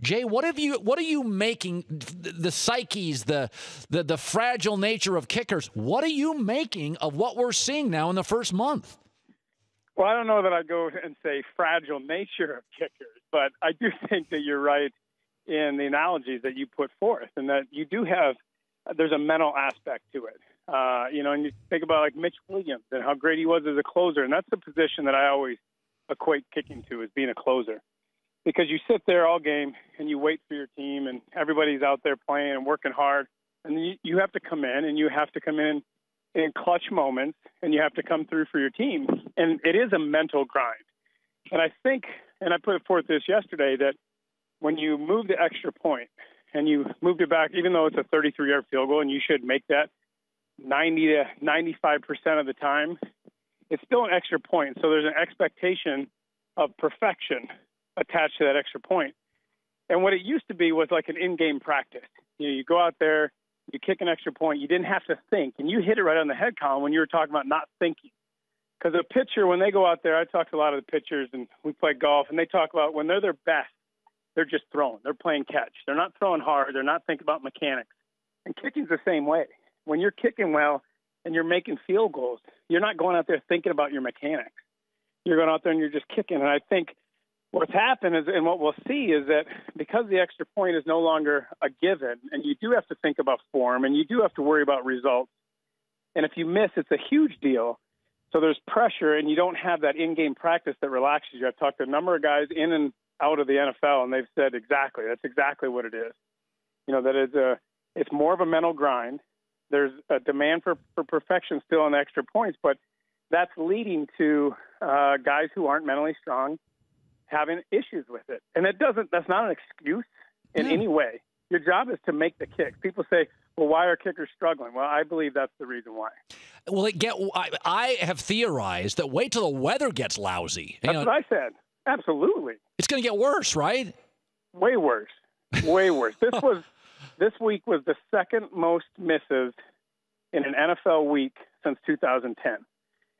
Jay, what are you making the psyches, the fragile nature of kickers? What are you making of what we're seeing now in the first month? Well, I don't know that I'd go and say fragile nature of kickers, but I do think that you're right in the analogies that you put forth, and that you do have there's a mental aspect to it. And you think about like Mitch Williams and how great he was as a closer, and that's the position that I always equate kicking to, as being a closer. Because you sit there all game and you wait for your team, and everybody's out there playing and working hard, and you have to come in, and you have to come in clutch moments, and you have to come through for your team. And it is a mental grind. And I think, and I put it forth this yesterday, that when you move the extra point and you moved it back, even though it's a 33-yard field goal and you should make that 90 to 95% of the time, it's still an extra point. So there's an expectation of perfection attached to that extra point. And what it used to be was like an in-game practice. You go out there, you kick an extra point, you didn't have to think, and you hit it right on the head, Colin, when you were talking about not thinking. Because a pitcher, when they go out there, I talk to a lot of the pitchers, and we play golf, and they talk about when they're their best, they're just throwing. They're playing catch. They're not throwing hard. They're not thinking about mechanics. And kicking's the same way. When you're kicking well and you're making field goals, you're not going out there thinking about your mechanics. You're going out there and you're just kicking. And I think what's happened is, and what we'll see is that because the extra point is no longer a given, and you do have to think about form, and you do have to worry about results. And if you miss, it's a huge deal. So there's pressure, and you don't have that in-game practice that relaxes you. I've talked to a number of guys in and out of the NFL, and they've said that's exactly what it is. That it's more of a mental grind. There's a demand for perfection still on the extra points, but that's leading to guys who aren't mentally strong having issues with it. And that's not an excuse in any way. Your job is to make the kicks. People say, well, why are kickers struggling? Well, I believe that's the reason why. Well, I have theorized that wait till the weather gets lousy. That's what I said. Absolutely. It's going to get worse, right? Way worse. Way worse. This week was the second most misses in an NFL week since 2010.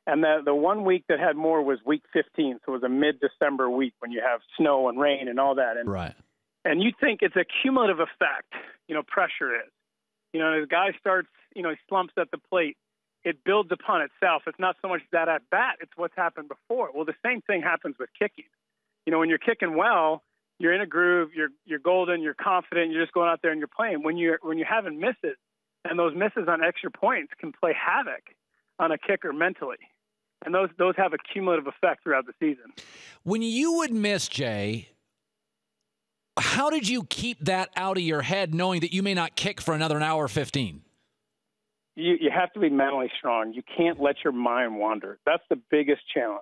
And the 1 week that had more was week 15, so it was a mid-December week when you have snow and rain and all that. And, right. And you think it's a cumulative effect, pressure is. As a guy starts, he slumps at the plate, it builds upon itself. It's not so much that at bat, it's what's happened before. Well, the same thing happens with kicking. When you're kicking well, you're in a groove, you're golden, you're confident, you're just going out there and you're playing. When you're having misses, and those misses on extra points can play havoc on a kicker mentally. And those have a cumulative effect throughout the season. When you would miss, Jay, how did you keep that out of your head knowing that you may not kick for another hour 15? You have to be mentally strong. You can't let your mind wander. That's the biggest challenge.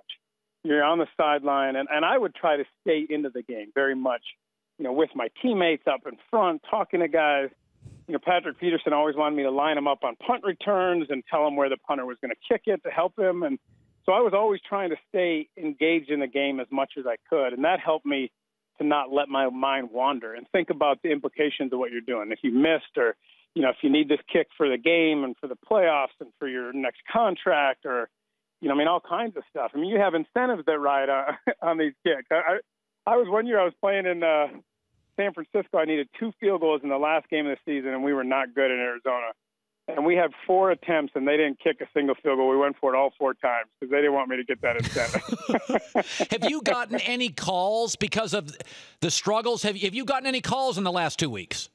You're on the sideline, and I would try to stay into the game very much, with my teammates up in front, talking to guys. Patrick Peterson always wanted me to line him up on punt returns and tell him where the punter was going to kick it to help him. And so I was always trying to stay engaged in the game as much as I could. And that helped me to not let my mind wander and think about the implications of what you're doing. If you missed or, if you need this kick for the game and for the playoffs and for your next contract or, all kinds of stuff. You have incentives that ride on these kicks. I was one year I was playing in San Francisco. I needed 2 field goals in the last game of the season, and we were not good in Arizona. And we had 4 attempts, and they didn't kick a single field goal. We went for it all 4 times because they didn't want me to get that incentive. Have you gotten any calls because of the struggles? Have you gotten any calls in the last 2 weeks?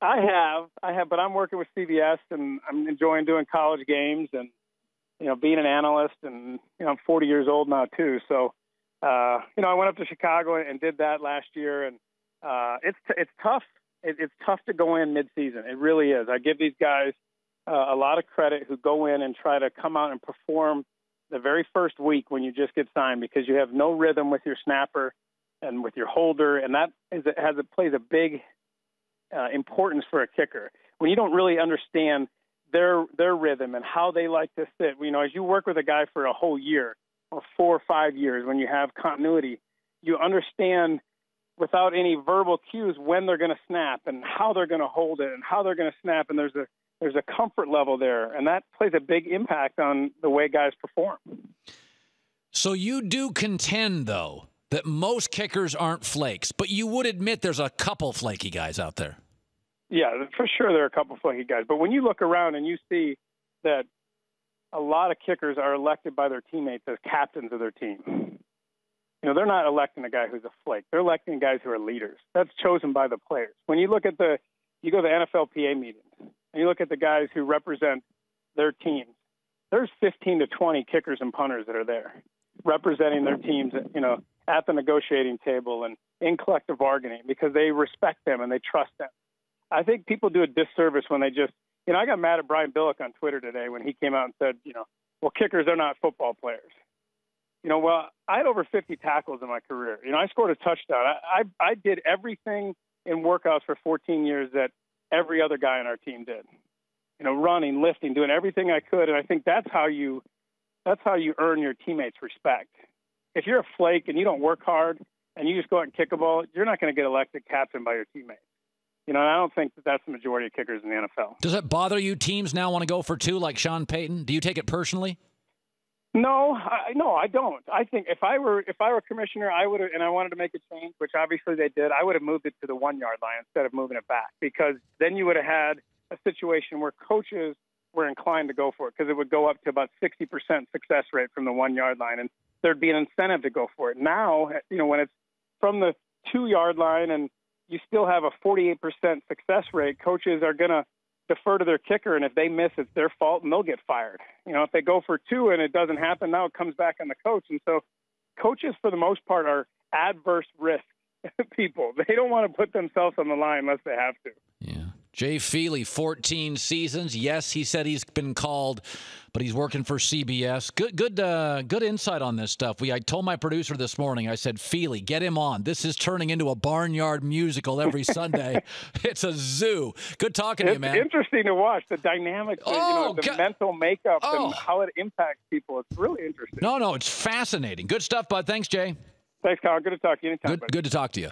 I have, but I'm working with CBS, and I'm enjoying doing college games and, being an analyst. And, I'm 40 years old now, too. So, I went up to Chicago and did that last year, and it's tough. It's tough to go in midseason. It really is. I give these guys a lot of credit who go in and try to come out and perform the very first week when you just get signed, because you have no rhythm with your snapper and with your holder, and that plays a big importance for a kicker. When you don't really understand their rhythm and how they like to sit, as you work with a guy for a whole year or 4 or 5 years, when you have continuity, you understand without any verbal cues when they're going to snap and how they're going to hold it and how they're going to snap. And there's a comfort level there, and that plays a big impact on the way guys perform. So you do contend, though, that most kickers aren't flakes, but you would admit there's a couple flaky guys out there. Yeah, for sure there are a couple flaky guys. But when you look around and you see that a lot of kickers are elected by their teammates as captains of their team. They're not electing a guy who's a flake. They're electing guys who are leaders. That's chosen by the players. When you look at you go to the NFLPA meetings, and you look at the guys who represent their teams, there's 15 to 20 kickers and punters that are there representing their teams, at the negotiating table and in collective bargaining because they respect them and they trust them. I think people do a disservice when they just, I got mad at Brian Billick on Twitter today when he came out and said, well, kickers are not football players. Well, I had over 50 tackles in my career. I scored a touchdown. I did everything in workouts for 14 years that every other guy on our team did. Running, lifting, doing everything I could. And I think that's how you earn your teammates' respect. If you're a flake and you don't work hard and you just go out and kick a ball, you're not going to get elected captain by your teammates. And I don't think that's the majority of kickers in the NFL. Does it bother you teams now want to go for two like Sean Payton? Do you take it personally? No, I don't. I think if I were a commissioner, I would have, and I wanted to make a change, which obviously they did. I would have moved it to the 1 yard line instead of moving it back, because then you would have had a situation where coaches were inclined to go for it because it would go up to about 60% success rate from the 1 yard line, and there'd be an incentive to go for it. Now, when it's from the 2 yard line and you still have a 48% success rate, coaches are going to defer to their kicker, and if they miss, it's their fault, and they'll get fired. If they go for two and it doesn't happen, now it comes back on the coach. And so coaches, for the most part, are adverse risk people. They don't want to put themselves on the line unless they have to. Yeah. Jay Feely, 14 seasons. Yes, he said he's been called, but he's working for CBS. Good insight on this stuff. I told my producer this morning, I said, Feely, get him on. This is turning into a barnyard musical every Sunday. It's a zoo. Good talking to you, man. It's interesting to watch the dynamics, the mental makeup and how it impacts people. It's really interesting. No, it's fascinating. Good stuff, bud. Thanks, Jay. Thanks, Colin. Good to talk to you anytime. Good to talk to you.